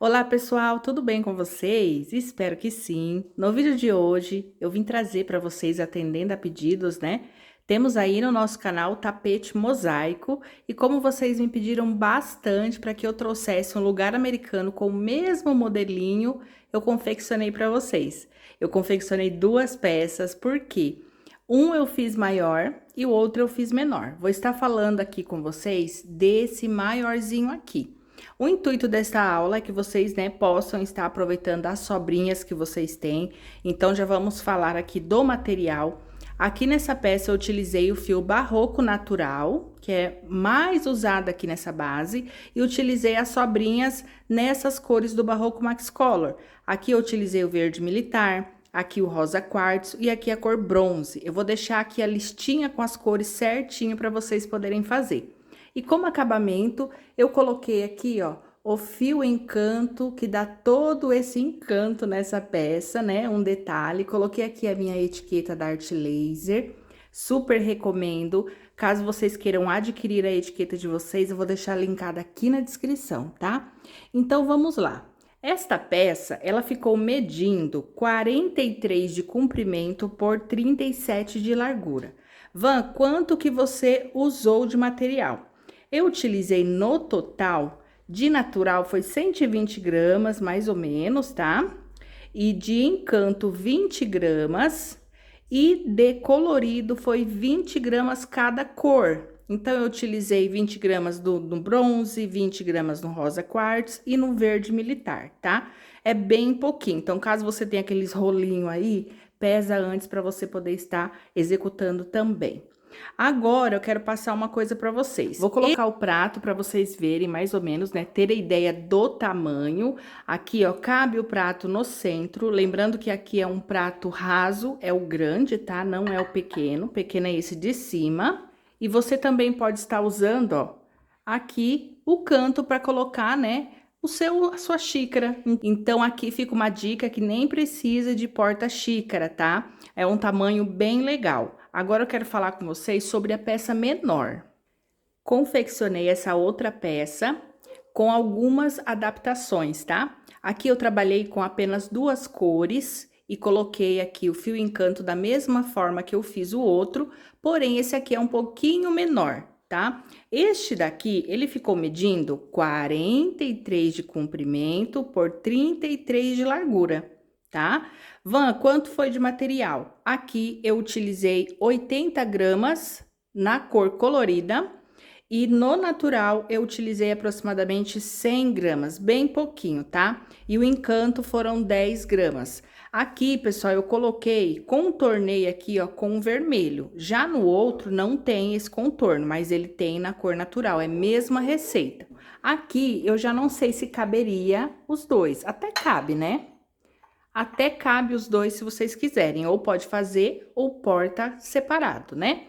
Olá pessoal, tudo bem com vocês? Espero que sim. No vídeo de hoje eu vim trazer para vocês, atendendo a pedidos, né? Temos aí no nosso canal o tapete mosaico e como vocês me pediram bastante para que eu trouxesse um lugar americano com o mesmo modelinho, eu confeccionei para vocês. Eu confeccionei duas peças, porque um eu fiz maior e o outro eu fiz menor. Vou estar falando aqui com vocês desse maiorzinho aqui. O intuito desta aula é que vocês, né, possam estar aproveitando as sobrinhas que vocês têm. Então, já vamos falar aqui do material. Aqui nessa peça eu utilizei o fio barroco natural, que é mais usado aqui nessa base, e utilizei as sobrinhas nessas cores do barroco Max Color. Aqui eu utilizei o verde militar, aqui o rosa quartzo e aqui a cor bronze. Eu vou deixar aqui a listinha com as cores certinho para vocês poderem fazer. E como acabamento, eu coloquei aqui, ó, o fio encanto, que dá todo esse encanto nessa peça, né? Um detalhe, coloquei aqui a minha etiqueta da Art Laser, super recomendo. Caso vocês queiram adquirir a etiqueta de vocês, eu vou deixar linkada aqui na descrição, tá? Então, vamos lá. Esta peça, ela ficou medindo 43 de comprimento por 37 de largura. Van, quanto que você usou de material? Eu utilizei no total, de natural foi 120 gramas, mais ou menos, tá? E de encanto, 20 gramas. E de colorido foi 20 gramas cada cor. Então, eu utilizei 20 gramas no bronze, 20 gramas no rosa quartz e no verde militar, tá? É bem pouquinho. Então, caso você tenha aqueles rolinhos aí, pesa antes para você poder estar executando também. Agora, eu quero passar uma coisa para vocês. Vou colocar o prato para vocês verem mais ou menos, né? Ter a ideia do tamanho. Aqui, ó, cabe o prato no centro. Lembrando que aqui é um prato raso, é o grande, tá? Não é o pequeno. O pequeno é esse de cima. E você também pode estar usando, ó, aqui o canto para colocar, né? A sua xícara. Então, aqui fica uma dica que nem precisa de porta-xícara, tá? É um tamanho bem legal. Agora eu quero falar com vocês sobre a peça menor. Confeccionei essa outra peça com algumas adaptações, tá? Aqui eu trabalhei com apenas duas cores e coloquei aqui o fio encanto da mesma forma que eu fiz o outro, porém esse aqui é um pouquinho menor, tá? Este daqui, ele ficou medindo 43 de comprimento por 33 de largura, tá? Van, quanto foi de material? Aqui eu utilizei 80 gramas na cor colorida e no natural eu utilizei aproximadamente 100 gramas, bem pouquinho, tá? E o encanto foram 10 gramas. Aqui, pessoal, eu contornei aqui, ó, com vermelho. Já no outro não tem esse contorno, mas ele tem na cor natural, é a mesma receita. Aqui eu já não sei se caberia os dois, até cabe, né? Até cabe os dois se vocês quiserem, ou pode fazer ou porta separado, né?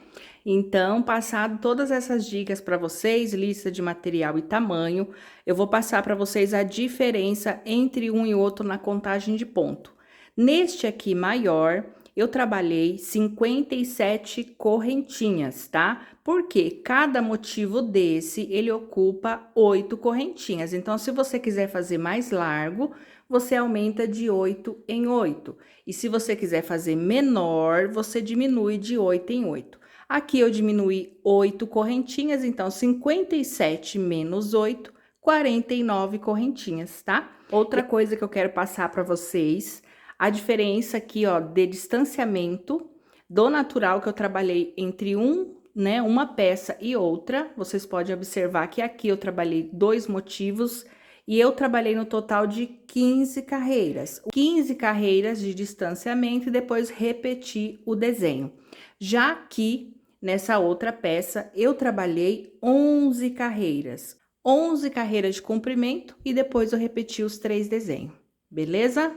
Então, passado todas essas dicas para vocês, lista de material e tamanho, eu vou passar para vocês a diferença entre um e outro na contagem de ponto. Neste aqui maior, eu trabalhei 57 correntinhas, tá? Porque cada motivo desse, ele ocupa 8 correntinhas. Então, se você quiser fazer mais largo, você aumenta de 8 em 8. E se você quiser fazer menor, você diminui de 8 em 8. Aqui eu diminuí 8 correntinhas, então 57 menos 8, 49 correntinhas, tá? Outra coisa que eu quero passar para vocês, a diferença aqui, ó, de distanciamento do natural que eu trabalhei entre uma peça e outra. Vocês podem observar que aqui eu trabalhei 2 motivos e eu trabalhei no total de 15 carreiras. 15 carreiras de distanciamento e depois repeti o desenho. Já aqui, nessa outra peça, eu trabalhei 11 carreiras. 11 carreiras de comprimento e depois eu repeti os 3 desenhos, beleza?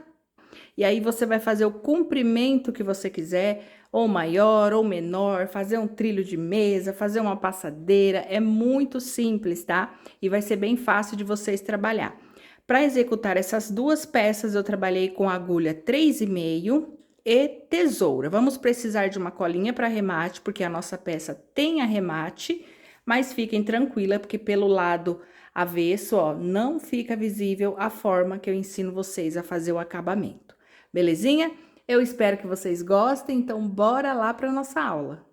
E aí, você vai fazer o comprimento que você quiser, ou maior ou menor, fazer um trilho de mesa, fazer uma passadeira, é muito simples, tá? E vai ser bem fácil de vocês trabalhar. Para executar essas duas peças, eu trabalhei com agulha 3,5 e tesoura. Vamos precisar de uma colinha para arremate, porque a nossa peça tem arremate, mas fiquem tranquila, porque pelo lado avesso, ó, não fica visível a forma que eu ensino vocês a fazer o acabamento. Belezinha? Eu espero que vocês gostem, então bora lá para nossa aula.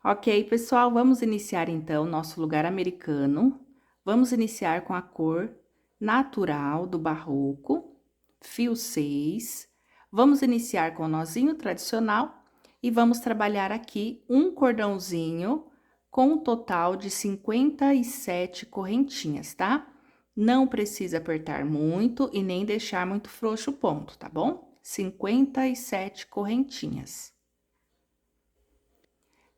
Ok, pessoal, vamos iniciar então nosso lugar americano. Vamos iniciar com a cor natural do barroco, fio 6. Vamos iniciar com o nozinho tradicional e vamos trabalhar aqui um cordãozinho com um total de 57 correntinhas, tá? Não precisa apertar muito e nem deixar muito frouxo o ponto, tá bom? 57 correntinhas.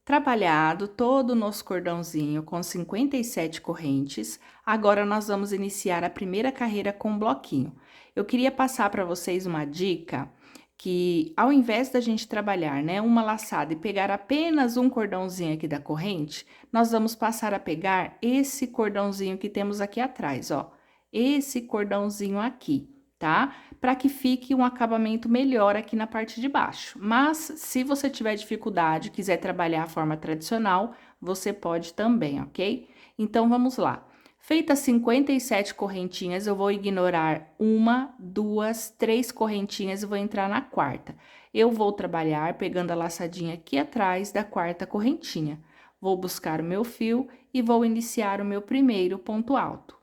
Trabalhado todo o nosso cordãozinho com 57 correntes, agora nós vamos iniciar a primeira carreira com bloquinho. Eu queria passar para vocês uma dica que, ao invés da gente trabalhar, né, uma laçada e pegar apenas um cordãozinho aqui da corrente, nós vamos passar a pegar esse cordãozinho que temos aqui atrás, ó. Esse cordãozinho aqui, tá? Para que fique um acabamento melhor aqui na parte de baixo. Mas, se você tiver dificuldade, quiser trabalhar a forma tradicional, você pode também, ok? Então, vamos lá. Feitas 57 correntinhas, eu vou ignorar uma, duas, três correntinhas e vou entrar na quarta. Eu vou trabalhar pegando a laçadinha aqui atrás da quarta correntinha. Vou buscar o meu fio e vou iniciar o meu primeiro ponto alto.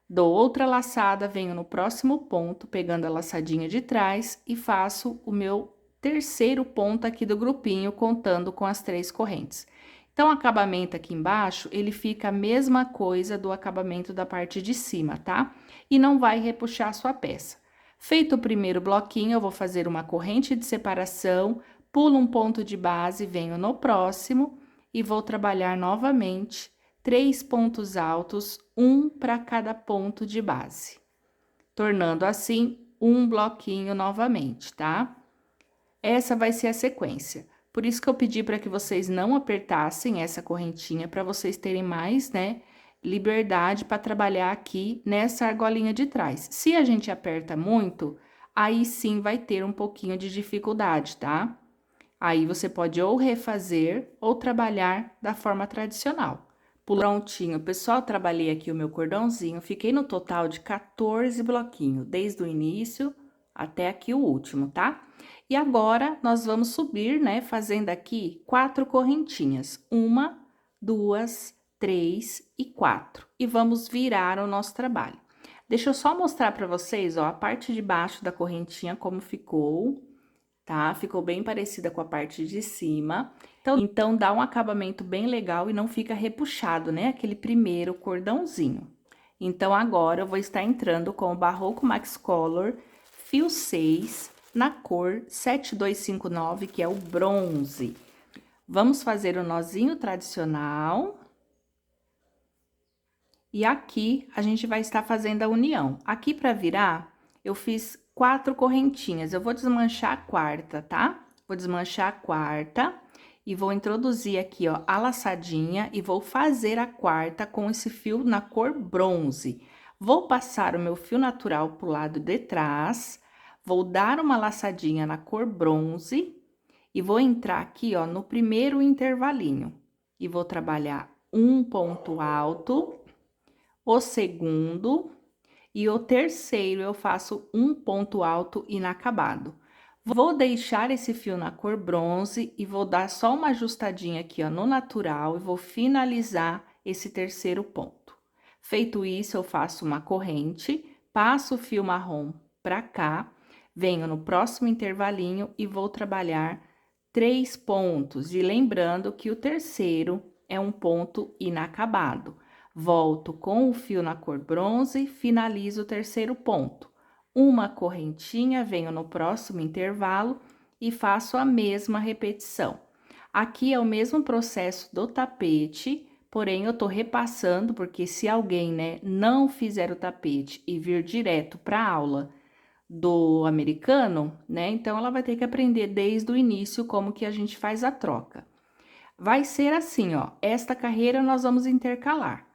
Dou outra laçada, venho no próximo ponto, pegando a laçadinha de trás e faço o meu terceiro ponto aqui do grupinho, contando com as 3 correntes. Então, o acabamento aqui embaixo, ele fica a mesma coisa do acabamento da parte de cima, tá? E não vai repuxar a sua peça. Feito o primeiro bloquinho, eu vou fazer uma corrente de separação, pulo um ponto de base, venho no próximo e vou trabalhar novamente 3 pontos altos, um para cada ponto de base, tornando assim um bloquinho novamente, tá? Essa vai ser a sequência. Por isso que eu pedi para que vocês não apertassem essa correntinha, para vocês terem mais, né, liberdade para trabalhar aqui nessa argolinha de trás. Se a gente aperta muito, aí sim vai ter um pouquinho de dificuldade, tá? Aí você pode ou refazer ou trabalhar da forma tradicional. Prontinho, pessoal, trabalhei aqui o meu cordãozinho, fiquei no total de 14 bloquinhos, desde o início até aqui o último, tá? E agora, nós vamos subir, né, fazendo aqui 4 correntinhas. 1, 2, 3 e 4. E vamos virar o nosso trabalho. Deixa eu só mostrar pra vocês, ó, a parte de baixo da correntinha, como ficou, tá? Ficou bem parecida com a parte de cima. Então, dá um acabamento bem legal e não fica repuxado, né? Aquele primeiro cordãozinho. Então, agora, eu vou estar entrando com o Barroco Max Color fio 6 na cor 7259, que é o bronze. Vamos fazer o nozinho tradicional. E aqui, a gente vai estar fazendo a união. Aqui, para virar, eu fiz 4 correntinhas. Eu vou desmanchar a quarta, tá? Vou desmanchar a quarta e vou introduzir aqui, ó, a laçadinha e vou fazer a quarta com esse fio na cor bronze. Vou passar o meu fio natural pro lado de trás, vou dar uma laçadinha na cor bronze e vou entrar aqui, ó, no primeiro intervalinho. E vou trabalhar um ponto alto, o segundo e o terceiro eu faço um ponto alto inacabado. Vou deixar esse fio na cor bronze e vou dar só uma ajustadinha aqui, ó, no natural e vou finalizar esse terceiro ponto. Feito isso, eu faço uma corrente, passo o fio marrom pra cá, venho no próximo intervalinho e vou trabalhar 3 pontos. E lembrando que o terceiro é um ponto inacabado. Volto com o fio na cor bronze, finalizo o terceiro ponto. Uma correntinha, venho no próximo intervalo e faço a mesma repetição. Aqui é o mesmo processo do tapete, porém eu tô repassando, porque se alguém, né, não fizer o tapete e vir direto para a aula do americano, né, então ela vai ter que aprender desde o início como que a gente faz a troca. Vai ser assim, ó, esta carreira nós vamos intercalar.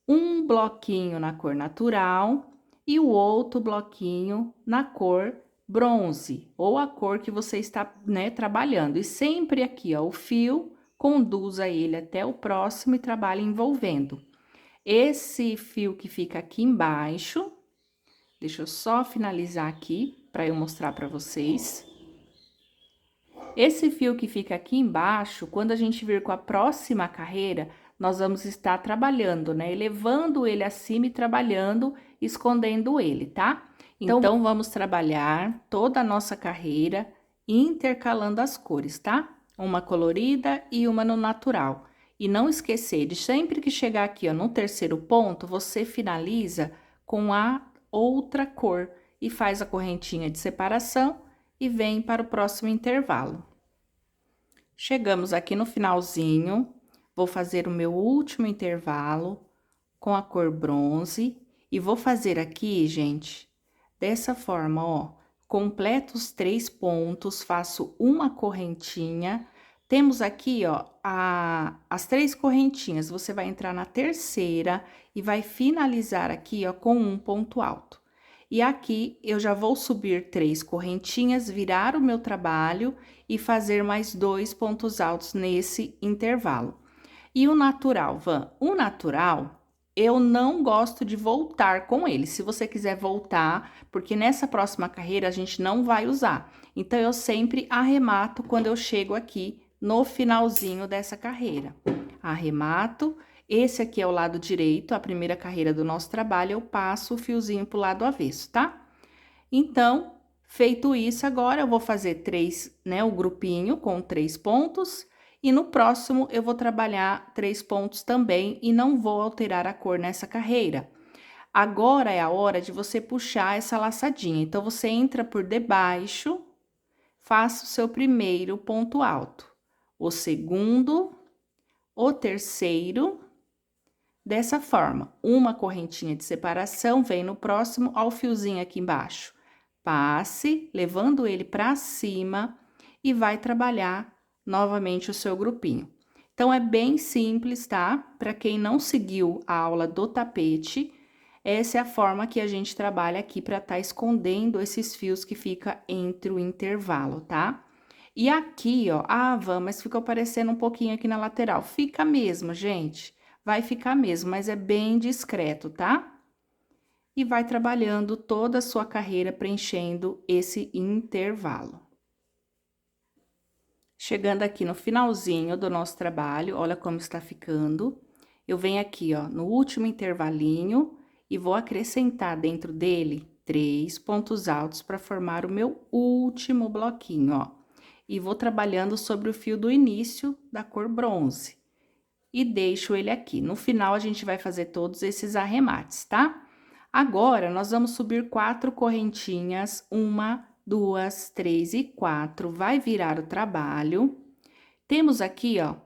Um bloquinho na cor natural e o outro bloquinho na cor bronze, ou a cor que você está, né, trabalhando. E sempre aqui, ó, o fio, conduza ele até o próximo e trabalhe envolvendo. Esse fio que fica aqui embaixo, deixa eu só finalizar aqui para eu mostrar para vocês. Esse fio que fica aqui embaixo, quando a gente vir com a próxima carreira, nós vamos estar trabalhando, né? Elevando ele acima e trabalhando, escondendo ele, tá? Então, vamos trabalhar toda a nossa carreira intercalando as cores, tá? Uma colorida e uma no natural. E não esquecer de sempre que chegar aqui, ó, no terceiro ponto, você finaliza com a outra cor e faz a correntinha de separação e vem para o próximo intervalo. Chegamos aqui no finalzinho, vou fazer o meu último intervalo com a cor bronze e vou fazer aqui, gente, dessa forma, ó, completo os 3 pontos, faço uma correntinha. Temos aqui, ó, as 3 correntinhas, você vai entrar na terceira e vai finalizar aqui, ó, com um ponto alto. E aqui, eu já vou subir 3 correntinhas, virar o meu trabalho e fazer mais 2 pontos altos nesse intervalo. E o natural, Van? O natural, eu não gosto de voltar com ele. Se você quiser voltar, porque nessa próxima carreira a gente não vai usar. Então, eu sempre arremato quando eu chego aqui no finalzinho dessa carreira. Arremato. Esse aqui é o lado direito, a primeira carreira do nosso trabalho, eu passo o fiozinho pro lado avesso, tá? Então, feito isso, agora eu vou fazer 3, né, o grupinho com 3 pontos, e no próximo eu vou trabalhar 3 pontos também e não vou alterar a cor nessa carreira. Agora é a hora de você puxar essa laçadinha, então você entra por debaixo, faça o seu primeiro ponto alto, o segundo, o terceiro. Dessa forma, uma correntinha de separação vem no próximo ao fiozinho aqui embaixo. Passe, levando ele para cima e vai trabalhar novamente o seu grupinho. Então, é bem simples, tá? Para quem não seguiu a aula do tapete, essa é a forma que a gente trabalha aqui para estar escondendo esses fios que fica entre o intervalo, tá? E aqui, ó, Van, mas ficou parecendo um pouquinho aqui na lateral. Fica mesmo, gente. Vai ficar mesmo, mas é bem discreto, tá? E vai trabalhando toda a sua carreira preenchendo esse intervalo. Chegando aqui no finalzinho do nosso trabalho, olha como está ficando. Eu venho aqui, ó, no último intervalinho e vou acrescentar dentro dele 3 pontos altos para formar o meu último bloquinho, ó. E vou trabalhando sobre o fio do início da cor bronze. E deixo ele aqui. No final, a gente vai fazer todos esses arremates, tá? Agora, nós vamos subir 4 correntinhas, 1, 2, 3 e 4, vai virar o trabalho. Temos aqui, ó,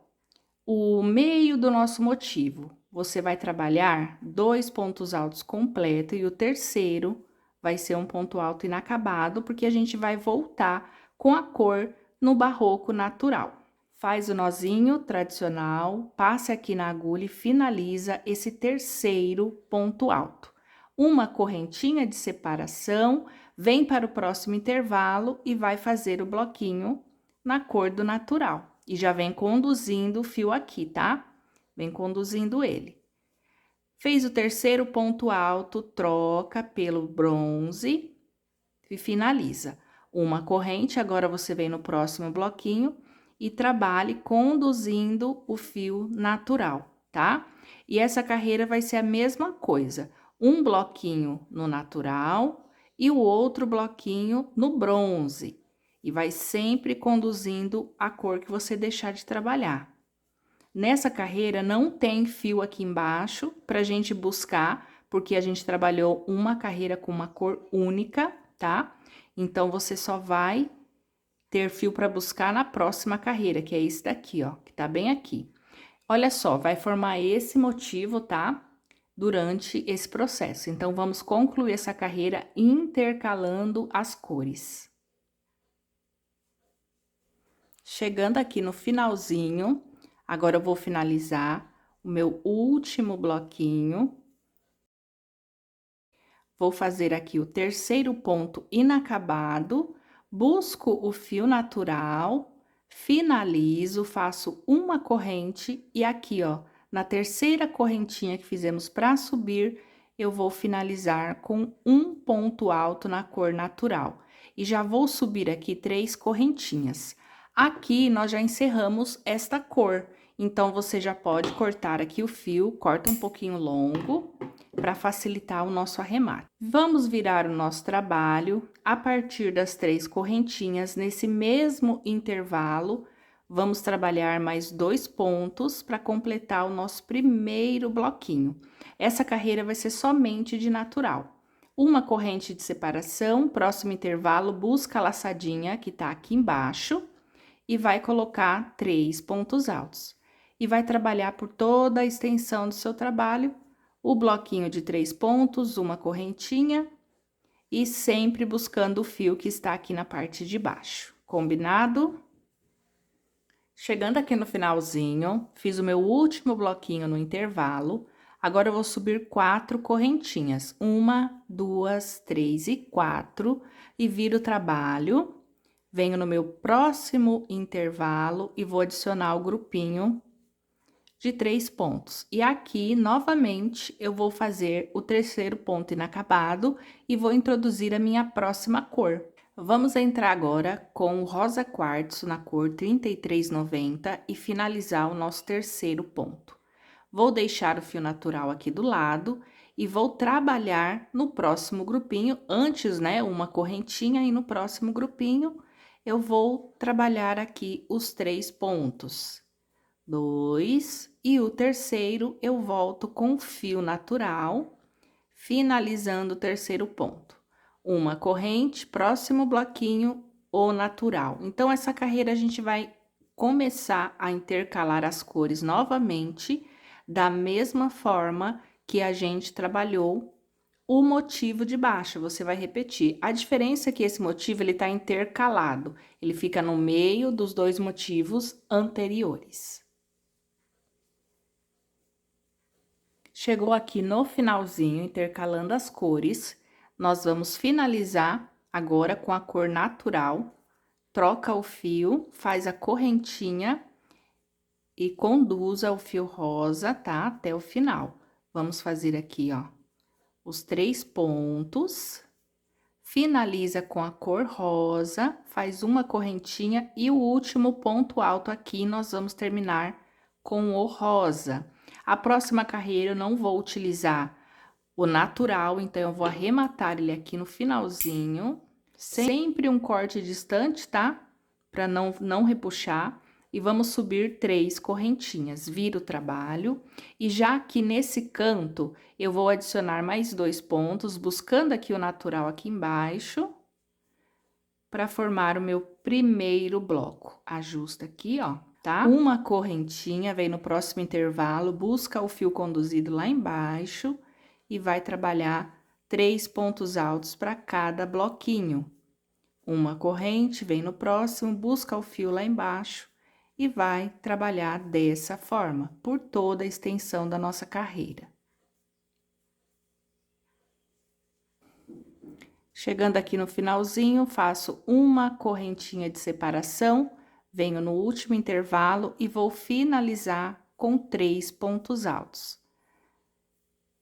o meio do nosso motivo. Você vai trabalhar 2 pontos altos completos e o terceiro vai ser um ponto alto inacabado, porque a gente vai voltar com a cor no barroco natural. Faz o nozinho tradicional, passe aqui na agulha e finaliza esse terceiro ponto alto. Uma correntinha de separação, vem para o próximo intervalo e vai fazer o bloquinho na cor do natural. E já vem conduzindo o fio aqui, tá? Vem conduzindo ele. Fez o terceiro ponto alto, troca pelo bronze e finaliza. Uma corrente, agora você vem no próximo bloquinho e trabalhe conduzindo o fio natural, tá? E essa carreira vai ser a mesma coisa, um bloquinho no natural e o outro bloquinho no bronze. E vai sempre conduzindo a cor que você deixar de trabalhar. Nessa carreira não tem fio aqui embaixo pra gente buscar, porque a gente trabalhou uma carreira com uma cor única, tá? Então, você só vai ter fio para buscar na próxima carreira, que é esse daqui, ó, que tá bem aqui. Olha só, vai formar esse motivo, tá? Durante esse processo. Então, vamos concluir essa carreira intercalando as cores. Chegando aqui no finalzinho, agora eu vou finalizar o meu último bloquinho. Vou fazer aqui o terceiro ponto inacabado, busco o fio natural, finalizo, faço uma corrente e aqui, ó, Na terceira correntinha que fizemos para subir, eu vou finalizar com um ponto alto na cor natural. E já vou subir aqui 3 correntinhas. Aqui, nós já encerramos esta cor. Então, você já pode cortar aqui o fio, corta um pouquinho longo, para facilitar o nosso arremate. Vamos virar o nosso trabalho a partir das 3 correntinhas, nesse mesmo intervalo, vamos trabalhar mais 2 pontos para completar o nosso primeiro bloquinho. Essa carreira vai ser somente de natural. Uma corrente de separação, próximo intervalo, busca a laçadinha que tá aqui embaixo e vai colocar 3 pontos altos. E vai trabalhar por toda a extensão do seu trabalho, o bloquinho de 3 pontos, uma correntinha e sempre buscando o fio que está aqui na parte de baixo. Combinado? Chegando aqui no finalzinho, fiz o meu último bloquinho no intervalo. Agora, eu vou subir 4 correntinhas. 1, 2, 3 e 4. E viro o trabalho. Venho no meu próximo intervalo e vou adicionar o grupinho de 3 pontos. E aqui, novamente, eu vou fazer o terceiro ponto inacabado e vou introduzir a minha próxima cor. Vamos entrar agora com o rosa quartzo na cor 3390 e finalizar o nosso terceiro ponto. Vou deixar o fio natural aqui do lado e vou trabalhar no próximo grupinho, antes, né, uma correntinha e no próximo grupinho eu vou trabalhar aqui os 3 pontos. 2, e o terceiro eu volto com fio natural, finalizando o terceiro ponto. Uma corrente, próximo bloquinho, o natural. Então, essa carreira a gente vai começar a intercalar as cores novamente, da mesma forma que a gente trabalhou o motivo de baixo, você vai repetir. A diferença é que esse motivo, ele tá intercalado, ele fica no meio dos 2 motivos anteriores. Chegou aqui no finalzinho, intercalando as cores, nós vamos finalizar agora com a cor natural, troca o fio, faz a correntinha e conduza o fio rosa, tá? Até o final. Vamos fazer aqui, ó, os 3 pontos, finaliza com a cor rosa, faz uma correntinha e o último ponto alto aqui, nós vamos terminar com o rosa. A próxima carreira eu não vou utilizar o natural, então eu vou arrematar ele aqui no finalzinho, sempre um corte distante, tá? Para não repuxar. E vamos subir 3 correntinhas, vira o trabalho. E já aqui nesse canto, eu vou adicionar mais 2 pontos, buscando aqui o natural aqui embaixo, para formar o meu primeiro bloco. Ajusta aqui, ó, tá? Uma correntinha, vem no próximo intervalo, busca o fio conduzido lá embaixo e vai trabalhar 3 pontos altos para cada bloquinho. Uma corrente, vem no próximo, busca o fio lá embaixo e vai trabalhar dessa forma, por toda a extensão da nossa carreira. Chegando aqui no finalzinho, faço uma correntinha de separação, venho no último intervalo e vou finalizar com 3 pontos altos.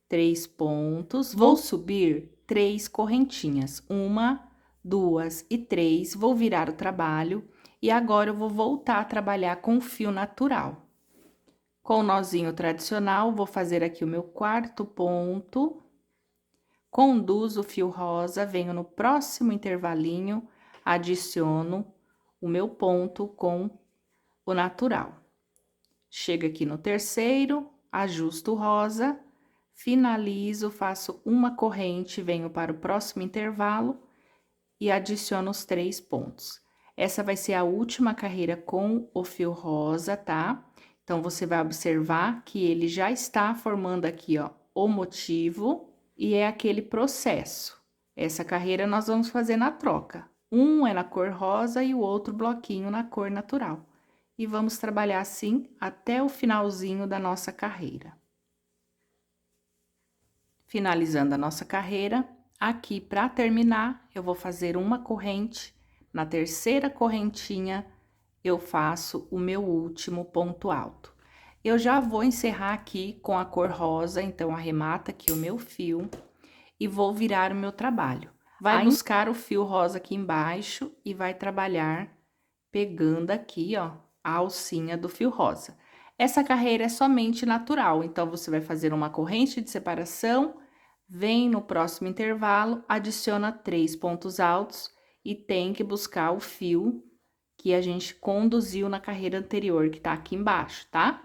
3 pontos, vou subir 3 correntinhas, 1, 2 e 3, vou virar o trabalho e agora eu vou voltar a trabalhar com fio natural. Com o nozinho tradicional, vou fazer aqui o meu quarto ponto, conduzo o fio rosa, venho no próximo intervalinho, adiciono o meu ponto com o natural. Chego aqui no terceiro, ajusto o rosa, finalizo, faço uma corrente, venho para o próximo intervalo e adiciono os 3 pontos. Essa vai ser a última carreira com o fio rosa, tá? Então, você vai observar que ele já está formando aqui, ó, o motivo e é aquele processo. Essa carreira nós vamos fazer na troca. Um é na cor rosa e o outro bloquinho na cor natural. E vamos trabalhar assim até o finalzinho da nossa carreira. Finalizando a nossa carreira, aqui para terminar, eu vou fazer uma corrente. Na terceira correntinha, eu faço o meu último ponto alto. Eu já vou encerrar aqui com a cor rosa, então arremata aqui o meu fio e vou virar o meu trabalho. Vai buscar o fio rosa aqui embaixo e vai trabalhar pegando aqui, ó, a alcinha do fio rosa. Essa carreira é somente natural, então você vai fazer uma corrente de separação, vem no próximo intervalo, adiciona 3 pontos altos e tem que buscar o fio que a gente conduziu na carreira anterior, que tá aqui embaixo, tá?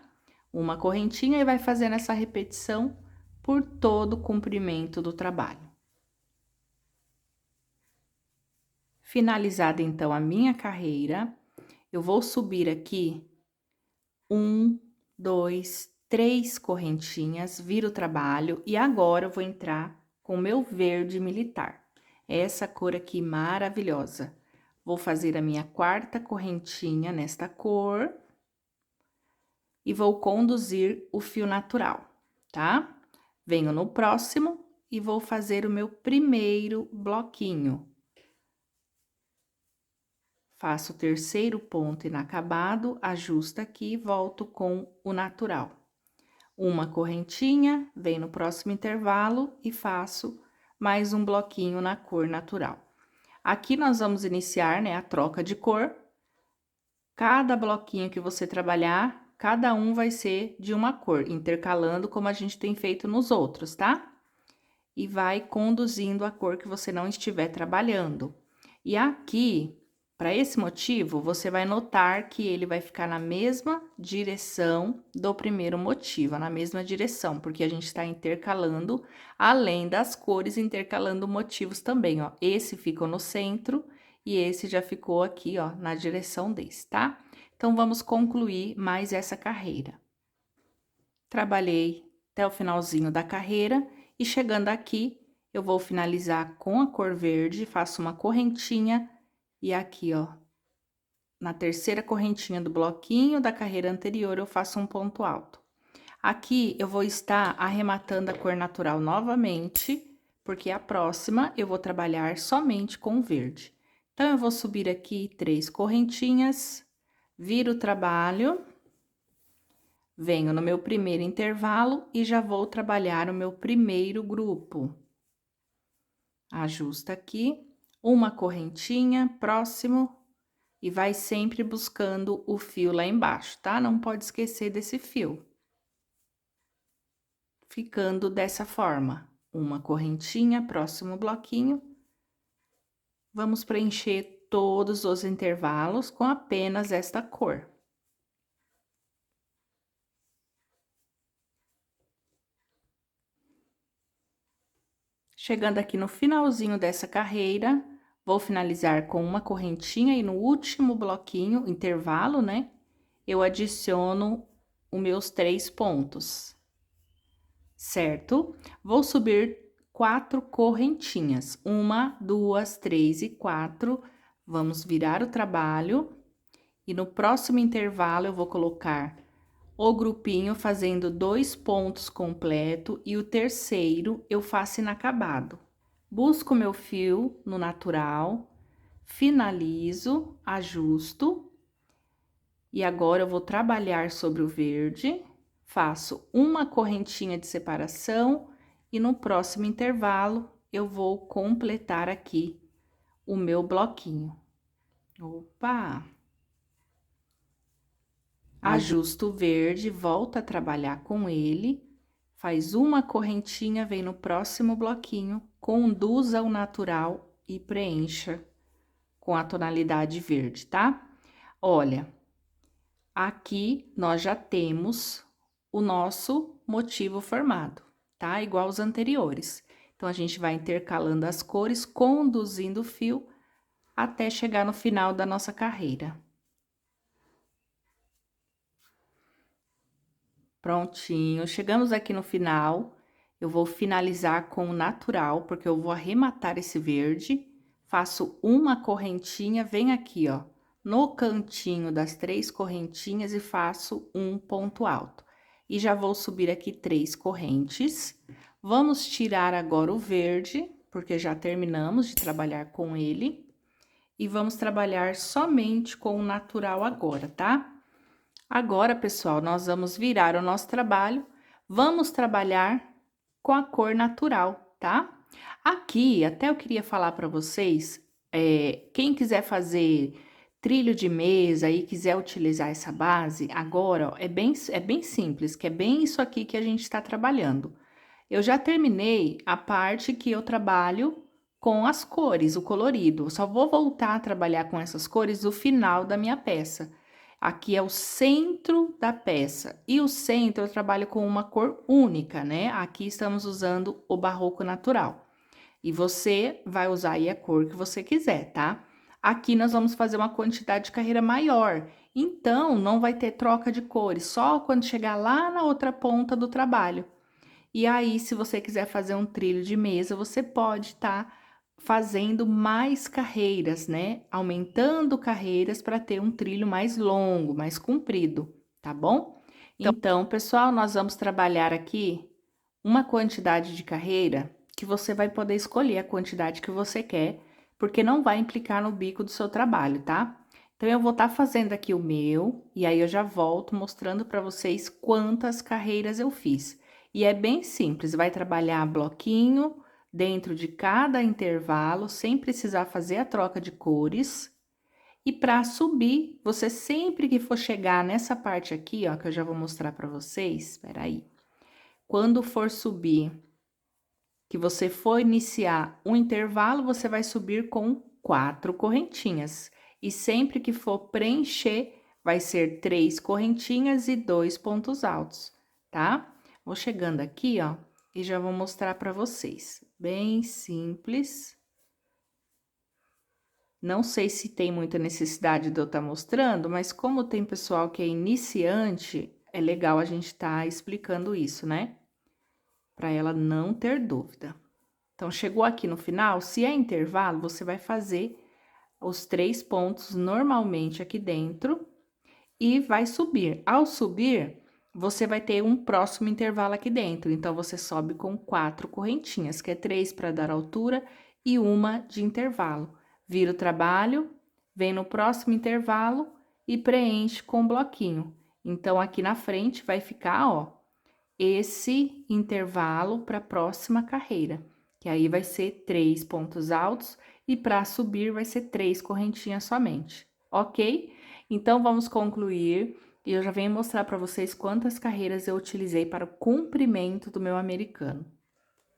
Uma correntinha e vai fazendo essa repetição por todo o comprimento do trabalho. Finalizada, então, a minha carreira, eu vou subir aqui 1, 2, 3 correntinhas, viro o trabalho e agora eu vou entrar com o meu verde militar. Essa cor aqui maravilhosa. Vou fazer a minha 4ª correntinha nesta cor e vou conduzir o fio natural, tá? Venho no próximo e vou fazer o meu primeiro bloquinho. Faço o 3º ponto inacabado, ajusto aqui e volto com o natural. Uma correntinha, venho no próximo intervalo e faço mais um bloquinho na cor natural. Aqui nós vamos iniciar, né, a troca de cor. Cada bloquinho que você trabalhar, cada um vai ser de uma cor, intercalando como a gente tem feito nos outros, tá? E vai conduzindo a cor que você não estiver trabalhando. E aqui, para esse motivo, você vai notar que ele vai ficar na mesma direção do primeiro motivo, na mesma direção, porque a gente está intercalando, além das cores, intercalando motivos também, ó. Esse ficou no centro e esse já ficou aqui, ó, na direção desse, tá? Então, vamos concluir mais essa carreira. Trabalhei até o finalzinho da carreira e chegando aqui, eu vou finalizar com a cor verde, faço uma correntinha e aqui, ó, na 3ª correntinha do bloquinho da carreira anterior, eu faço um ponto alto. Aqui, eu vou estar arrematando a cor natural novamente, porque a próxima eu vou trabalhar somente com verde. Então, eu vou subir aqui 3 correntinhas, viro o trabalho, venho no meu primeiro intervalo e já vou trabalhar o meu primeiro grupo. Ajusta aqui, uma correntinha, próximo, e vai sempre buscando o fio lá embaixo, tá? Não pode esquecer desse fio. Ficando dessa forma, uma correntinha, próximo bloquinho. Vamos preencher todos os intervalos com apenas esta cor. Chegando aqui no finalzinho dessa carreira, vou finalizar com uma correntinha e no último bloquinho, intervalo, né? Eu adiciono os meus 3 pontos, certo? Vou subir 4 correntinhas, 1, 2, 3 e 4. Vamos virar o trabalho e no próximo intervalo eu vou colocar o grupinho fazendo 2 pontos completo e o terceiro eu faço inacabado. Busco meu fio no natural, finalizo, ajusto. E agora eu vou trabalhar sobre o verde, faço uma correntinha de separação e no próximo intervalo eu vou completar aqui o meu bloquinho. Opa! Ajusto o verde, volto a trabalhar com ele, faz uma correntinha, vem no próximo bloquinho, conduza ao natural e preencha com a tonalidade verde, tá? Olha, aqui nós já temos o nosso motivo formado, tá? Igual os anteriores. Então, a gente vai intercalando as cores, conduzindo o fio até chegar no final da nossa carreira. Prontinho, chegamos aqui no final, eu vou finalizar com o natural, porque eu vou arrematar esse verde, faço uma correntinha, vem aqui, ó, no cantinho das 3 correntinhas e faço um ponto alto. E já vou subir aqui 3 correntes. Vamos tirar agora o verde, porque já terminamos de trabalhar com ele. E vamos trabalhar somente com o natural agora, tá? Agora, pessoal, nós vamos virar o nosso trabalho, vamos trabalhar com a cor natural, tá? Aqui, até eu queria falar para vocês, quem quiser fazer trilho de mesa e quiser utilizar essa base, agora, ó, é bem simples, que é bem isso aqui que a gente está trabalhando. Eu já terminei a parte que eu trabalho com as cores, o colorido. Eu só vou voltar a trabalhar com essas cores no final da minha peça. Aqui é o centro da peça. E o centro eu trabalho com uma cor única, né? Aqui estamos usando o barroco natural. E você vai usar aí a cor que você quiser, tá? Aqui nós vamos fazer uma quantidade de carreira maior. Então, não vai ter troca de cores, só quando chegar lá na outra ponta do trabalho. E aí, se você quiser fazer um trilho de mesa, você pode estar fazendo mais carreiras, né? Aumentando carreiras para ter um trilho mais longo, mais comprido, tá bom? Então, pessoal, nós vamos trabalhar aqui uma quantidade de carreira que você vai poder escolher a quantidade que você quer, porque não vai implicar no bico do seu trabalho, tá? Então, eu vou estar fazendo aqui o meu, e aí eu já volto mostrando para vocês quantas carreiras eu fiz. E é bem simples, vai trabalhar bloquinho dentro de cada intervalo, sem precisar fazer a troca de cores. E para subir, você sempre que for chegar nessa parte aqui, ó, que eu já vou mostrar para vocês, espera aí. Quando for subir, que você for iniciar um intervalo, você vai subir com 4 correntinhas. E sempre que for preencher, vai ser 3 correntinhas e 2 pontos altos, tá? Vou chegando aqui, ó, e já vou mostrar para vocês. Bem simples. Não sei se tem muita necessidade de eu estar mostrando, mas como tem pessoal que é iniciante, é legal a gente estar explicando isso, né? Para ela não ter dúvida. Então, chegou aqui no final, se é intervalo, você vai fazer os 3 pontos normalmente aqui dentro e vai subir. Ao subir, você vai ter um próximo intervalo aqui dentro. Então, você sobe com 4 correntinhas, que é 3 para dar altura e uma de intervalo. Vira o trabalho, vem no próximo intervalo e preenche com um bloquinho. Então, aqui na frente vai ficar, ó, esse intervalo para a próxima carreira, que aí vai ser 3 pontos altos e para subir vai ser 3 correntinhas somente, ok? Então, vamos concluir e eu já venho mostrar para vocês quantas carreiras eu utilizei para o comprimento do meu americano.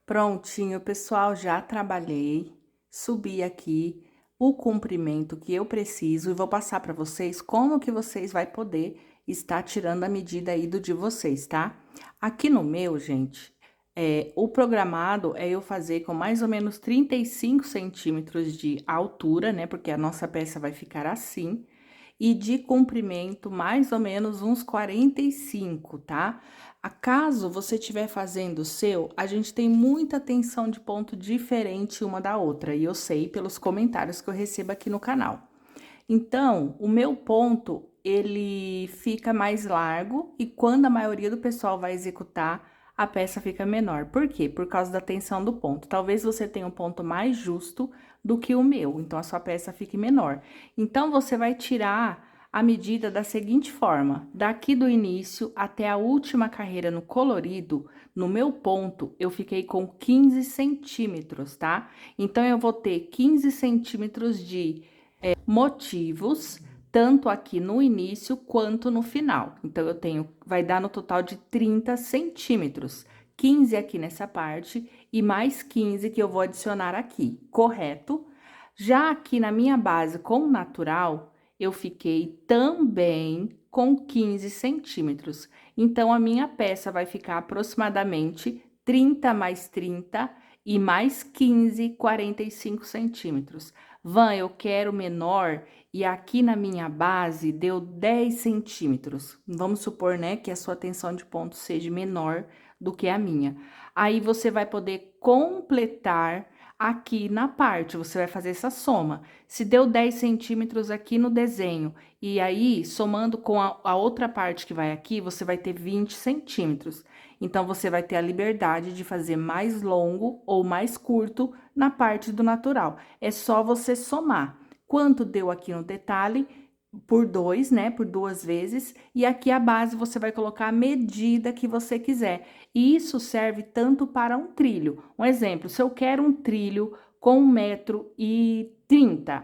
Prontinho, pessoal, já trabalhei, subi aqui o comprimento que eu preciso e vou passar para vocês como que vocês vai poder estar tirando a medida aí do de vocês, tá? Aqui no meu, gente, o programado é eu fazer com mais ou menos 35 centímetros de altura, né? Porque a nossa peça vai ficar assim. E de comprimento, mais ou menos uns 45, tá? Acaso você estiver fazendo o seu, a gente tem muita tensão de ponto diferente uma da outra, e eu sei pelos comentários que eu recebo aqui no canal. Então, o meu ponto, ele fica mais largo e quando a maioria do pessoal vai executar, a peça fica menor. Por quê? Por causa da tensão do ponto. Talvez você tenha um ponto mais justo do que o meu, então a sua peça fique menor. Então, você vai tirar a medida da seguinte forma: daqui do início até a última carreira no colorido, no meu ponto, eu fiquei com 15 centímetros, tá? Então, eu vou ter 15 centímetros de motivos, tanto aqui no início quanto no final. Então, eu tenho, vai dar no total de 30 centímetros. 15 aqui nessa parte e mais 15 que eu vou adicionar aqui, correto? Já aqui na minha base com natural, eu fiquei também com 15 centímetros. Então, a minha peça vai ficar aproximadamente 30 mais 30 e mais 15, 45 centímetros. Van, eu quero menor e aqui na minha base deu 10 centímetros. Vamos supor, né, que a sua tensão de ponto seja menor do que a minha. Aí, você vai poder completar aqui na parte, você vai fazer essa soma. Se deu 10 centímetros aqui no desenho, e aí, somando com a outra parte que vai aqui, você vai ter 20 centímetros. Então, você vai ter a liberdade de fazer mais longo ou mais curto na parte do natural. É só você somar. Quanto deu aqui no detalhe, por 2, né, por 2 vezes, e aqui a base você vai colocar a medida que você quiser. E isso serve tanto para um trilho. Um exemplo, se eu quero um trilho com 1,30 m,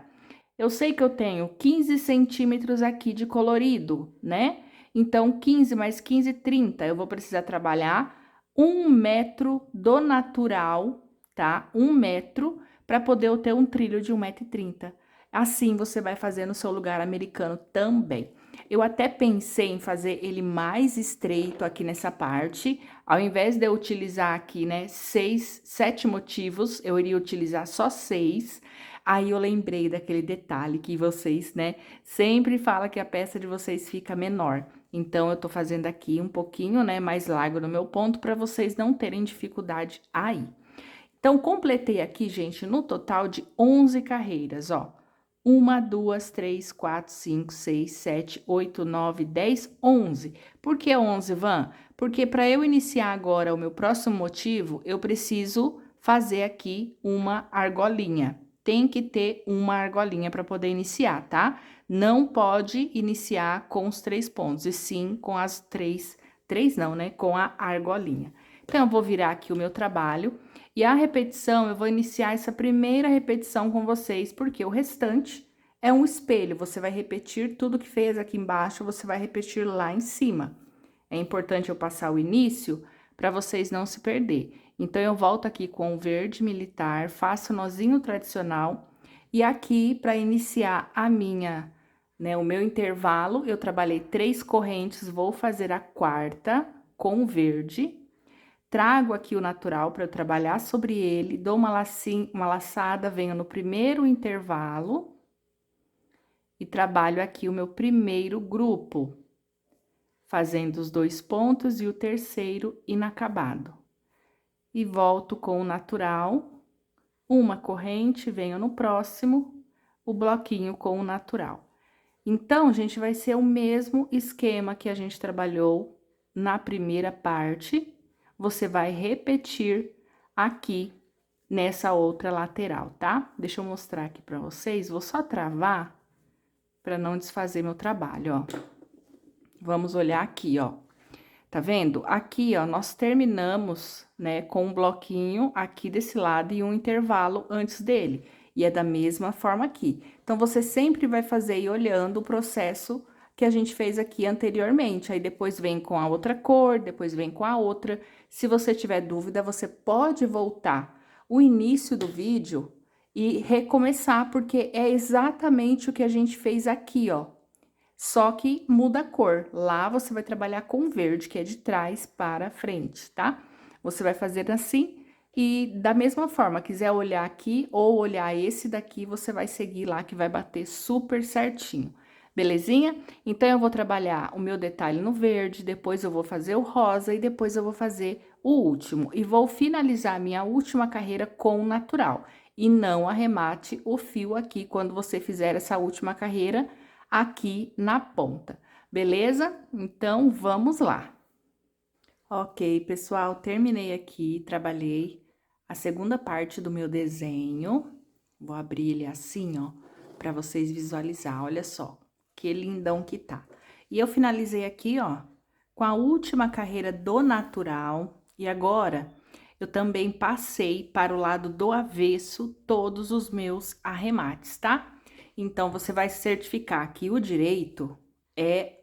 eu sei que eu tenho 15 centímetros aqui de colorido, né? Então, 15 mais 15, 30. Eu vou precisar trabalhar 1 m do natural, tá? 1 m para poder eu ter um trilho de 1,30 m. Assim você vai fazer no seu lugar americano também. Eu até pensei em fazer ele mais estreito aqui nessa parte, ao invés de eu utilizar aqui, né, 7 motivos, eu iria utilizar só 6. Aí eu lembrei daquele detalhe que vocês, né, sempre falam que a peça de vocês fica menor. Então eu tô fazendo aqui um pouquinho, né, mais largo no meu ponto para vocês não terem dificuldade aí. Então completei aqui, gente, no total de 11 carreiras, ó. 1, 2, 3, 4, 5, 6, 7, 8, 9, 10, 11. Por que 11, Van? Porque para eu iniciar agora o meu próximo motivo, eu preciso fazer aqui uma argolinha. Tem que ter uma argolinha para poder iniciar, tá? Não pode iniciar com os 3 pontos, e sim com as 3 não, né? Com a argolinha. Então, eu vou virar aqui o meu trabalho. E a repetição, eu vou iniciar essa primeira repetição com vocês, porque o restante é um espelho. Você vai repetir tudo que fez aqui embaixo, você vai repetir lá em cima. É importante eu passar o início para vocês não se perder. Então, eu volto aqui com o verde militar, faço o nozinho tradicional. E aqui, para iniciar a minha, né, o meu intervalo, eu trabalhei 3 correntes, vou fazer a quarta com o verde. Trago aqui o natural para eu trabalhar sobre ele, dou uma laçada, venho no primeiro intervalo e trabalho aqui o meu primeiro grupo, fazendo os 2 pontos e o terceiro inacabado. E volto com o natural, uma corrente, venho no próximo, o bloquinho com o natural. Então, gente, vai ser o mesmo esquema que a gente trabalhou na primeira parte. Você vai repetir aqui nessa outra lateral, tá? Deixa eu mostrar aqui pra vocês. Vou só travar pra não desfazer meu trabalho, ó. Vamos olhar aqui, ó. Tá vendo? Aqui, ó, nós terminamos, né, com um bloquinho aqui desse lado e um intervalo antes dele. E é da mesma forma aqui. Então, você sempre vai fazer aí olhando o processo que a gente fez aqui anteriormente. Aí, depois vem com a outra cor, depois vem com a outra. Se você tiver dúvida, você pode voltar o início do vídeo e recomeçar, porque é exatamente o que a gente fez aqui, ó. Só que muda a cor. Lá você vai trabalhar com verde, que é de trás para frente, tá? Você vai fazer assim e da mesma forma, quiser olhar aqui ou olhar esse daqui, você vai seguir lá que vai bater super certinho. Belezinha? Então, eu vou trabalhar o meu detalhe no verde, depois eu vou fazer o rosa e depois eu vou fazer o último. E vou finalizar a minha última carreira com o natural. E não arremate o fio aqui quando você fizer essa última carreira aqui na ponta, beleza? Então, vamos lá. Ok, pessoal, terminei aqui, trabalhei a segunda parte do meu desenho. Vou abrir ele assim, ó, para vocês visualizar, olha só, que lindão que tá. E eu finalizei aqui, ó, com a última carreira do natural. E agora, eu também passei para o lado do avesso todos os meus arremates, tá? Então, você vai certificar que o direito é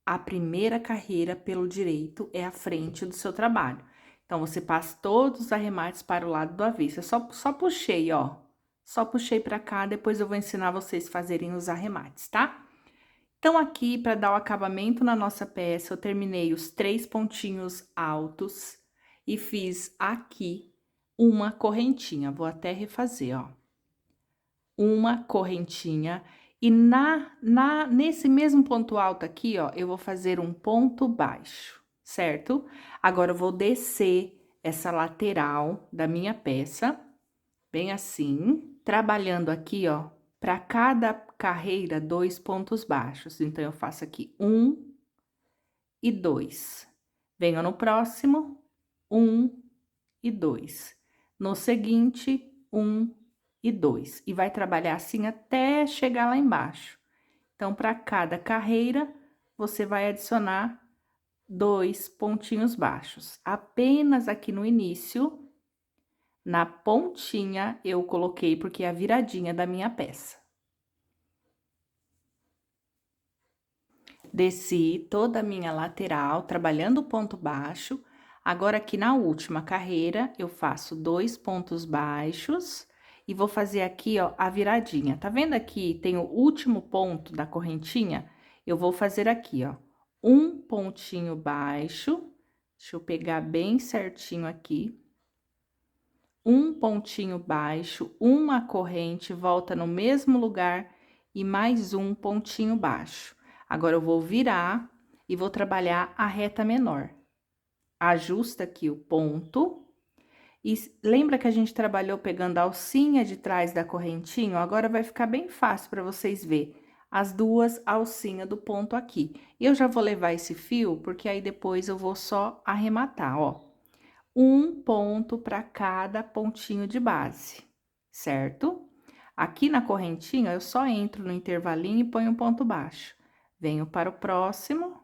a primeira carreira pelo direito, é a frente do seu trabalho. Então, você passa todos os arremates para o lado do avesso. Eu só puxei, ó. Só puxei para cá, depois eu vou ensinar vocês a fazerem os arremates, tá? Então, aqui, para dar o acabamento na nossa peça, eu terminei os 3 pontinhos altos e fiz aqui uma correntinha. Vou até refazer, ó. Uma correntinha e nesse mesmo ponto alto aqui, ó, eu vou fazer um ponto baixo, certo? Agora, eu vou descer essa lateral da minha peça, bem assim, trabalhando aqui, ó, para cada carreira, 2 pontos baixos. Então, eu faço aqui 1 e 2. Venho no próximo, 1 e 2. No seguinte, 1 e 2. E vai trabalhar assim até chegar lá embaixo. Então, para cada carreira, você vai adicionar 2 pontinhos baixos. Apenas aqui no início, na pontinha, eu coloquei porque é a viradinha da minha peça. Desci toda a minha lateral, trabalhando o ponto baixo. Agora, aqui na última carreira, eu faço 2 pontos baixos e vou fazer aqui, ó, a viradinha. Tá vendo aqui? Tem o último ponto da correntinha? Eu vou fazer aqui, ó, um pontinho baixo. Deixa eu pegar bem certinho aqui. Um pontinho baixo, uma corrente, volta no mesmo lugar e mais um pontinho baixo. Agora, eu vou virar e vou trabalhar a reta menor. Ajusta aqui o ponto. E lembra que a gente trabalhou pegando a alcinha de trás da correntinha? Agora, vai ficar bem fácil para vocês verem as duas alcinhas do ponto aqui. Eu já vou levar esse fio, porque aí depois eu vou só arrematar, ó. Um ponto para cada pontinho de base, certo? Aqui na correntinha, eu só entro no intervalinho e ponho um ponto baixo. Venho para o próximo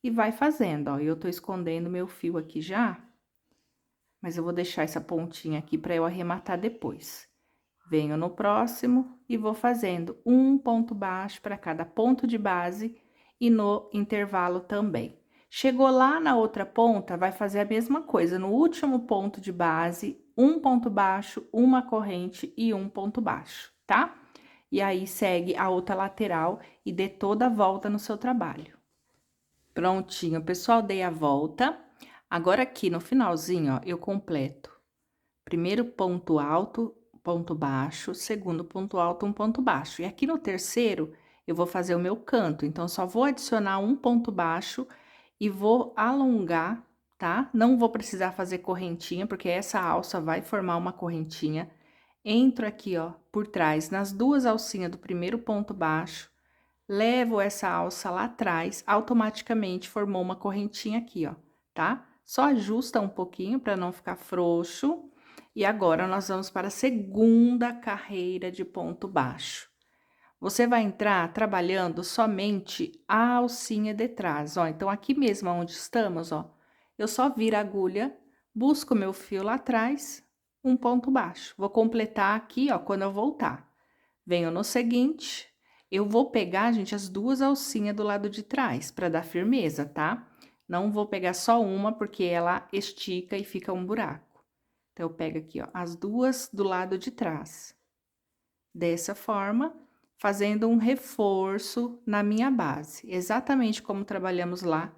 e vai fazendo, ó. Eu tô escondendo meu fio aqui já, mas eu vou deixar essa pontinha aqui para eu arrematar depois. Venho no próximo e vou fazendo um ponto baixo para cada ponto de base e no intervalo também. Chegou lá na outra ponta, vai fazer a mesma coisa. No último ponto de base, um ponto baixo, uma corrente e um ponto baixo, tá? E aí, segue a outra lateral e dê toda a volta no seu trabalho. Prontinho, pessoal, dei a volta. Agora, aqui no finalzinho, ó, eu completo. Primeiro ponto alto, ponto baixo, segundo ponto alto, um ponto baixo. E aqui no terceiro, eu vou fazer o meu canto. Então, só vou adicionar um ponto baixo e vou alongar, tá? Não vou precisar fazer correntinha, porque essa alça vai formar uma correntinha. Entro aqui, ó, por trás, nas duas alcinhas do primeiro ponto baixo, levo essa alça lá atrás, automaticamente formou uma correntinha aqui, ó, tá? Só ajusta um pouquinho para não ficar frouxo. E agora, nós vamos para a segunda carreira de ponto baixo. Você vai entrar trabalhando somente a alcinha de trás, ó. Então, aqui mesmo onde estamos, ó, eu só viro a agulha, busco meu fio lá atrás, um ponto baixo. Vou completar aqui, ó, quando eu voltar. Venho no seguinte, eu vou pegar, gente, as duas alcinhas do lado de trás, para dar firmeza, tá? Não vou pegar só uma, porque ela estica e fica um buraco. Então, eu pego aqui, ó, as duas do lado de trás. Dessa forma, fazendo um reforço na minha base, exatamente como trabalhamos lá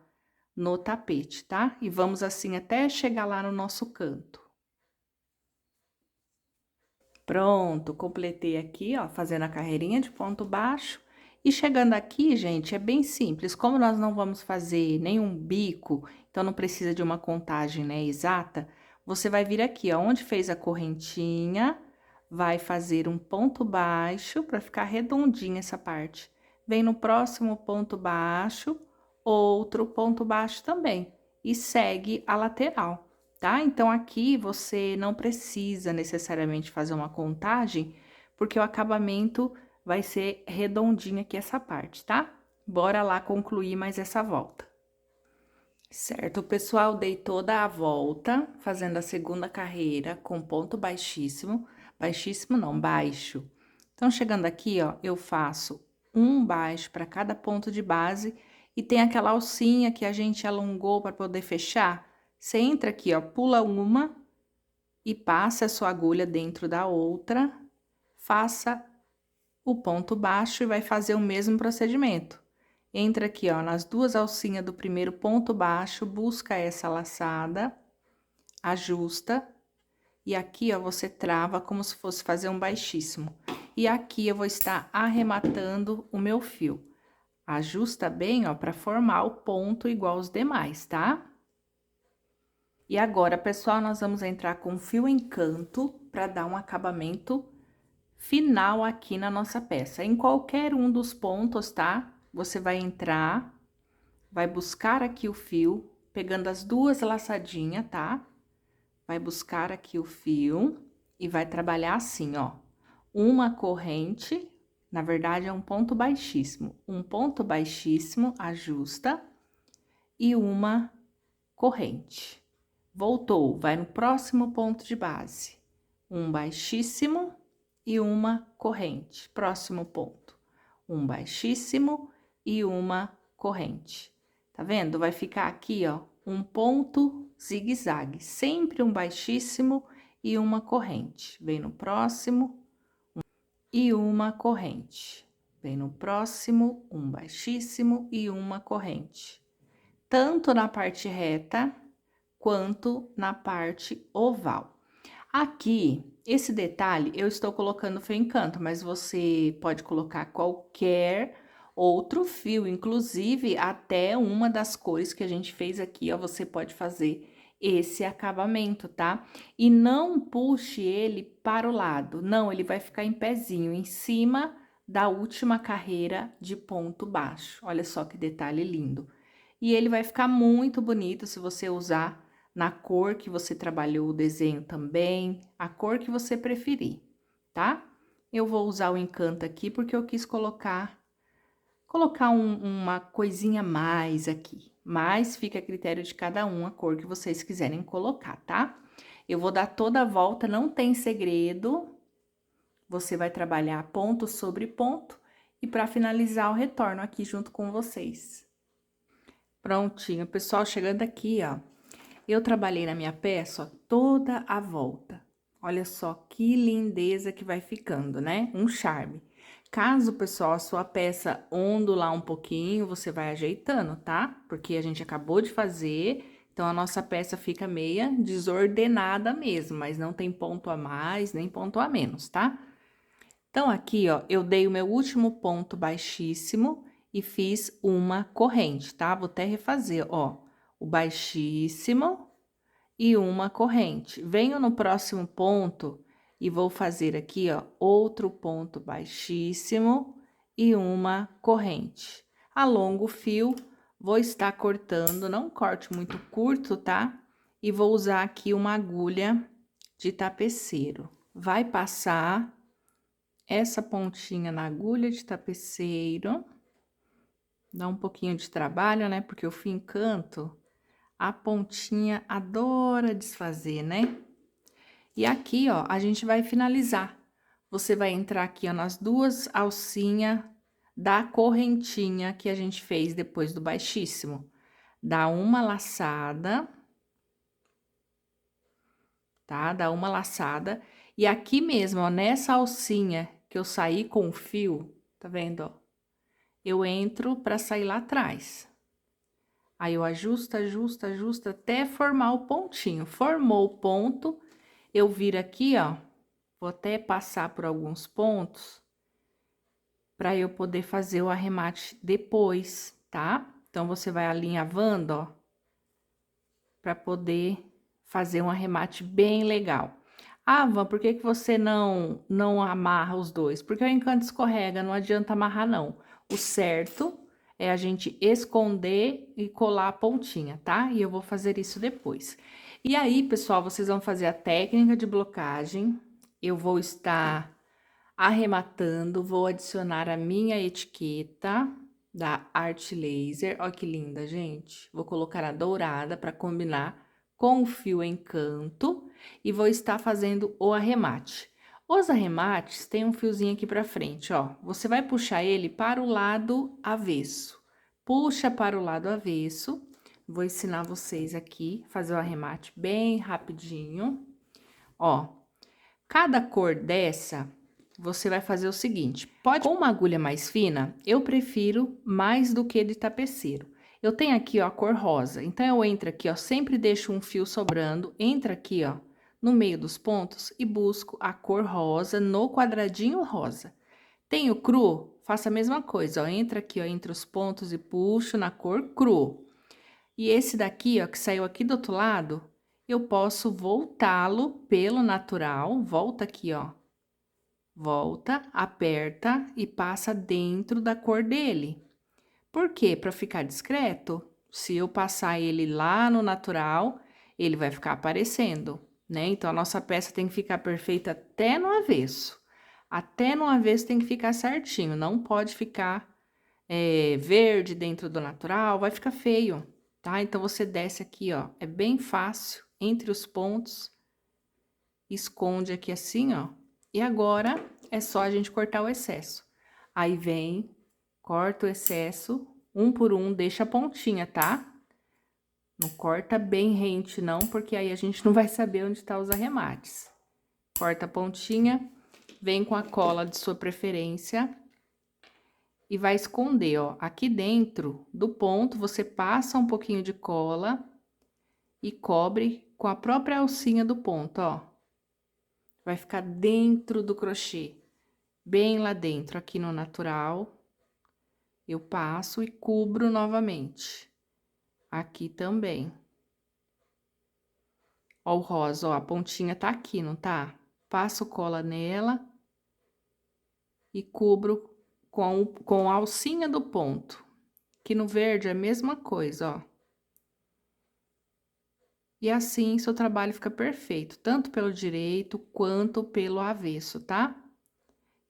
no tapete, tá? E vamos assim até chegar lá no nosso canto. Pronto, completei aqui, ó, fazendo a carreirinha de ponto baixo. E chegando aqui, gente, é bem simples. Como nós não vamos fazer nenhum bico, então não precisa de uma contagem, né, exata, você vai vir aqui, ó, onde fez a correntinha, vai fazer um ponto baixo para ficar redondinha essa parte. Vem no próximo ponto baixo, outro ponto baixo também. E segue a lateral, tá? Então, aqui você não precisa necessariamente fazer uma contagem, porque o acabamento vai ser redondinho aqui essa parte, tá? Bora lá concluir mais essa volta. Certo, pessoal, dei toda a volta, fazendo a segunda carreira com ponto baixíssimo. Baixíssimo não, baixo. Então, chegando aqui, ó, eu faço um baixo para cada ponto de base e tem aquela alcinha que a gente alongou para poder fechar. Você entra aqui, ó, pula uma e passa a sua agulha dentro da outra, faça o ponto baixo e vai fazer o mesmo procedimento. Entra aqui, ó, nas duas alcinhas do primeiro ponto baixo, busca essa laçada, ajusta, e aqui, ó, você trava como se fosse fazer um baixíssimo. E aqui eu vou estar arrematando o meu fio. Ajusta bem, ó, para formar o ponto igual os demais, tá? E agora, pessoal, nós vamos entrar com fio em canto para dar um acabamento final aqui na nossa peça. Em qualquer um dos pontos, tá? Você vai entrar, vai buscar aqui o fio, pegando as duas laçadinhas, tá? Vai buscar aqui o fio e vai trabalhar assim, ó. Uma corrente Na verdade, é um ponto baixíssimo. Um ponto baixíssimo, ajusta e uma corrente. Voltou, vai no próximo ponto de base. Um baixíssimo e uma corrente. Próximo ponto. Um baixíssimo e uma corrente. Tá vendo? Vai ficar aqui, ó, um ponto zigue-zague. Sempre um baixíssimo e uma corrente. Vem no próximo e uma corrente. Vem no próximo, um baixíssimo e uma corrente. Tanto na parte reta quanto na parte oval. Aqui, esse detalhe, eu estou colocando fio encanto, mas você pode colocar qualquer outro fio, inclusive até uma das cores que a gente fez aqui, ó, você pode fazer esse acabamento, tá? E não puxe ele para o lado, não, ele vai ficar em pezinho, em cima da última carreira de ponto baixo. Olha só que detalhe lindo. E ele vai ficar muito bonito se você usar na cor que você trabalhou o desenho também, a cor que você preferir, tá? Eu vou usar o encanto aqui porque eu quis colocar uma coisinha a mais aqui, mas fica a critério de cada um a cor que vocês quiserem colocar, tá? Eu vou dar toda a volta, não tem segredo, você vai trabalhar ponto sobre ponto e para finalizar eu retorno aqui junto com vocês. Prontinho, pessoal, chegando aqui, ó. Eu trabalhei na minha peça, ó, toda a volta. Olha só que lindeza que vai ficando, né? Um charme. Caso, pessoal, a sua peça ondular um pouquinho, você vai ajeitando, tá? Porque a gente acabou de fazer, então a nossa peça fica meia desordenada mesmo, mas não tem ponto a mais, nem ponto a menos, tá? Então, aqui, ó, eu dei o meu último ponto baixíssimo e fiz uma corrente, tá? Vou até refazer, ó, o baixíssimo e uma corrente. Venho no próximo ponto e vou fazer aqui, ó, outro ponto baixíssimo e uma corrente. Alongo o fio, vou estar cortando, não corte muito curto, tá? E vou usar aqui uma agulha de tapeceiro. Vai passar essa pontinha na agulha de tapeceiro. Dá um pouquinho de trabalho, né? Porque o fio encanto, a pontinha adora desfazer, né? E aqui, ó, a gente vai finalizar. Você vai entrar aqui, ó, nas duas alcinhas da correntinha que a gente fez depois do baixíssimo. Dá uma laçada, tá? Dá uma laçada. E aqui mesmo, ó, nessa alcinha que eu saí com o fio, tá vendo, ó? Eu entro pra sair lá atrás. Aí, eu ajusto, ajusto, ajusto, até formar o pontinho. Formou o ponto, eu viro aqui, ó, vou até passar por alguns pontos, para eu poder fazer o arremate depois, tá? Então, você vai alinhavando, ó, para poder fazer um arremate bem legal. Ah, Van, por que que você não amarra os dois? Porque o encanto escorrega, não adianta amarrar, não. O certo é a gente esconder e colar a pontinha, tá? E eu vou fazer isso depois. E aí, pessoal, vocês vão fazer a técnica de blocagem. Eu vou estar arrematando, vou adicionar a minha etiqueta da Art Laser. Olha que linda, gente. Vou colocar a dourada para combinar com o fio encanto e vou estar fazendo o arremate. Os arremates tem um fiozinho aqui para frente, ó. Você vai puxar ele para o lado avesso. Puxa para o lado avesso. Vou ensinar vocês aqui fazer o arremate bem rapidinho. Ó, cada cor dessa, você vai fazer o seguinte: pode com uma agulha mais fina, eu prefiro mais do que de tapeceiro. Eu tenho aqui, ó, a cor rosa, então eu entro aqui, ó, sempre deixo um fio sobrando, entra aqui, ó, no meio dos pontos e busco a cor rosa no quadradinho rosa. Tenho cru, faço a mesma coisa, ó, entra aqui, ó, entre os pontos e puxo na cor cru. E esse daqui, ó, que saiu aqui do outro lado, eu posso voltá-lo pelo natural, volta aqui, ó. Volta, aperta e passa dentro da cor dele. Por quê? Para ficar discreto, se eu passar ele lá no natural, ele vai ficar aparecendo, né? Então, a nossa peça tem que ficar perfeita até no avesso. Até no avesso tem que ficar certinho, não pode ficar verde dentro do natural, vai ficar feio, tá? Então, você desce aqui, ó, é bem fácil, entre os pontos, esconde aqui assim, ó. E agora, é só a gente cortar o excesso. Aí, vem, corta o excesso, um por um, deixa a pontinha, tá? Não corta bem rente, não, porque aí a gente não vai saber onde tá os arremates. Corta a pontinha, vem com a cola de sua preferência e vai esconder, ó. Aqui dentro do ponto, você passa um pouquinho de cola e cobre com a própria alcinha do ponto, ó. Vai ficar dentro do crochê, bem lá dentro, aqui no natural. Eu passo e cubro novamente. Aqui também. Ó o rosa, ó, a pontinha tá aqui, não tá? Passo cola nela e cubro com a alcinha do ponto. Que no verde é a mesma coisa, ó. E assim, seu trabalho fica perfeito, tanto pelo direito quanto pelo avesso, tá?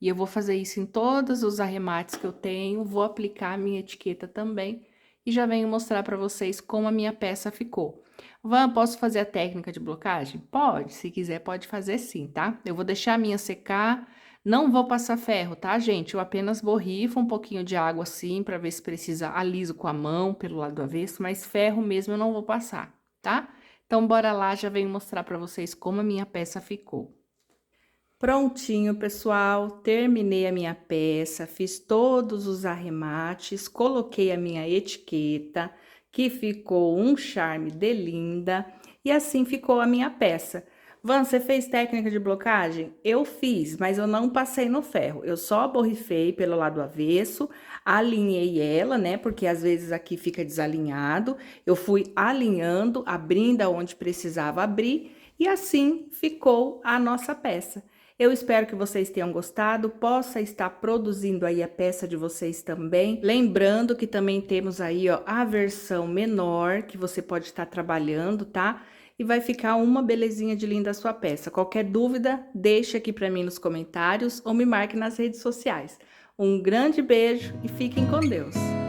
E eu vou fazer isso em todos os arremates que eu tenho, vou aplicar a minha etiqueta também e já venho mostrar para vocês como a minha peça ficou. Van, posso fazer a técnica de blocagem? Pode, se quiser pode fazer sim, tá? Eu vou deixar a minha secar, não vou passar ferro, tá, gente? Eu apenas borrifo um pouquinho de água assim, para ver se precisa, aliso com a mão pelo lado do avesso, mas ferro mesmo eu não vou passar, tá? Então, bora lá, já venho mostrar para vocês como a minha peça ficou. Prontinho, pessoal, terminei a minha peça, fiz todos os arremates, coloquei a minha etiqueta, que ficou um charme de linda, e assim ficou a minha peça. Van, você fez técnica de blocagem? Eu fiz, mas eu não passei no ferro, eu só borrifei pelo lado avesso, alinhei ela, né, porque às vezes aqui fica desalinhado, eu fui alinhando, abrindo aonde precisava abrir, e assim ficou a nossa peça. Eu espero que vocês tenham gostado, possa estar produzindo aí a peça de vocês também. Lembrando que também temos aí, ó, a versão menor que você pode estar trabalhando, tá? E vai ficar uma belezinha de linda a sua peça. Qualquer dúvida, deixe aqui para mim nos comentários ou me marque nas redes sociais. Um grande beijo e fiquem com Deus!